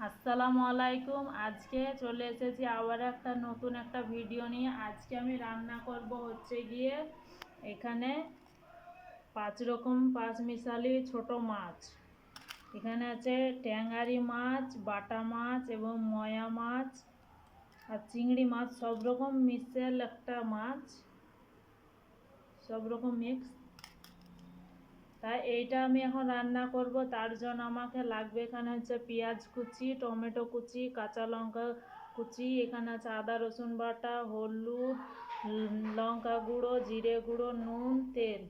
আসসালামু আলাইকুম। আজকে চলে এসেছি আবার একটা নতুন একটা ভিডিও নিয়ে। আজকে আমি রান্না করব হচ্ছে গিয়ে এখানে 5 রকম 5 মিশালি ছোট মাছ। এখানে আছে ট্যাংরারি মাছ, বাটা মাছ এবং ময়া মাছ আর চিংড়ি মাছ, সব রকম মিশেল একটা মাছ, সব রকম মিক্স। তাই এইটা আমি এখন রান্না করব। তার জন্য আমাকে লাগবে এখানে হচ্ছে পেঁয়াজ কুচি, টমেটো কুচি, কাঁচা লঙ্কা কুচি, এখানে আছে আদা রসুন বাটা, হলুদ, লঙ্কা গুঁড়ো, জিরে গুঁড়ো, নুন, তেল।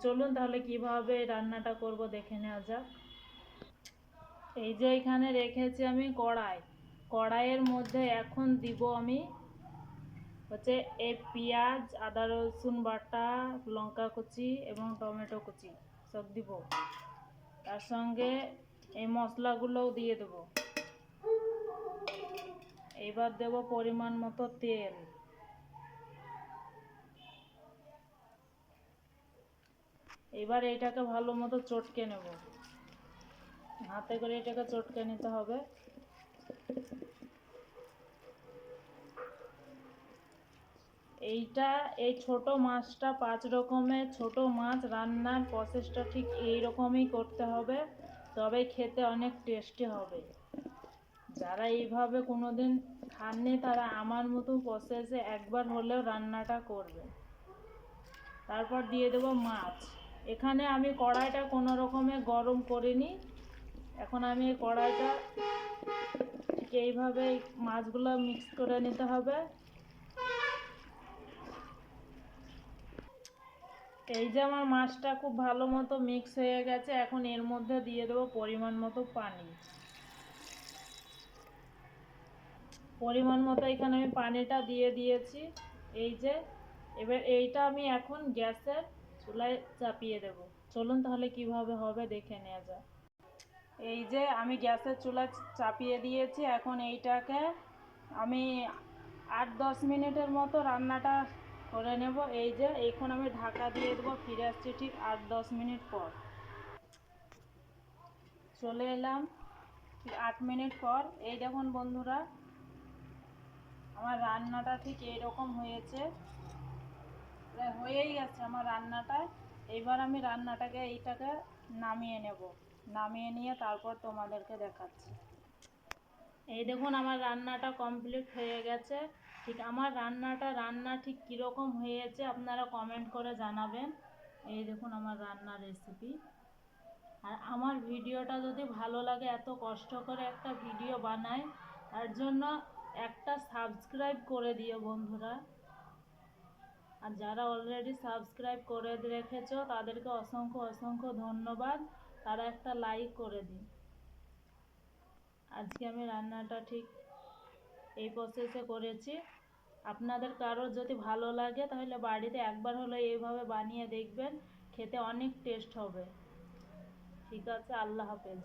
চলুন তাহলে কিভাবে রান্নাটা করব দেখে নেওয়া যাক। এই যে এখানে রেখেছি আমি কড়াইয়ের মধ্যে এখন দিব আমি হচ্ছে এই পেঁয়াজ, আদা রসুন বাটা, লঙ্কা কুচি এবং টমেটো কুচি সব দিব। তার সঙ্গে এই মশলাগুলোও দিয়ে দেব। এবার দেব পরিমাণ মতো তেল। এবার এইটাকে ভালো মতো চটকে নেব, হাতে করে এটাকে চটকে নিতে হবে। এই ছোট মাছটা 5 রকমের ছোট মাছ রান্নার প্রসেসটা ঠিক এই রকমই করতে হবে, তবে খেতে অনেক টেস্টি হবে। যারা এইভাবে কোনোদিন খাননি তারা আমার মতো প্রসেসে একবার হলেও রান্নাটা করবে। তারপর দিয়ে দেব মাছ। এখানে আমি কড়াইটা কোনো রকমে গরম করিনি। এখন আমি এই কড়াইটা ঠিক এইভাবে মাছগুলো মিক্স করে নিতে হবে। এই যে আমার মাছটা খুব ভালো মতো মিক্স হয়ে গেছে। এখন এর মধ্যে দিয়ে দেবো পরিমাণ মতো পানি। পরিমাণ মতো এখানে আমি পানিটা দিয়ে দিয়েছি। এই যে এবার এইটা আমি এখন গ্যাসের চুলায় চাপিয়ে দেব। চলুন তাহলে কিভাবে হবে দেখে নেওয়া যাক। এই যে আমি গ্যাসের চুলায় চাপিয়ে দিয়েছি। এখন এইটাকে আমি 8-10 মিনিটের মতো রান্নাটা করে নেব। এই যে এখন আমি ঢাকা দিয়ে দেবো। ফিরে আসছি ঠিক 8-10 মিনিট পর। চলে এলাম ঠিক 8 মিনিট পর। এই দেখুন বন্ধুরা, আমার রান্নাটা ঠিক এইরকম হয়েছে, প্রায় হয়েই গেছে আমার রান্নাটা। এইবার আমি এইটাকে নামিয়ে নেব। নামিয়ে নিয়ে তারপর তোমাদেরকে দেখাচ্ছি। এই দেখুন আমার রান্নাটা কমপ্লিট হয়ে গেছে। ঠিক আমার রান্না ঠিক কীরকম হয়েছে আপনারা কমেন্ট করে জানাবেন। এই দেখুন আমার রান্নার রেসিপি। আর আমার ভিডিওটা যদি ভালো লাগে, এত কষ্ট করে একটা ভিডিও বানাই, তার জন্য একটা সাবস্ক্রাইব করে দিও বন্ধুরা। আর যারা অলরেডি সাবস্ক্রাইব করে রেখেছো তাদেরকে অসংখ্য অসংখ্য ধন্যবাদ। তারা একটা লাইক করে দিন। আজকে আমি রান্নাটা ঠিক এই প্রসেসে করেছি। আপনাদের কারোর যদি ভালো লাগে তাহলে বাড়িতে একবার হলো এইভাবে বানিয়ে দেখবেন, খেতে অনেক টেস্ট হবে। ঠিক আছে, আল্লাহ হাফেজ।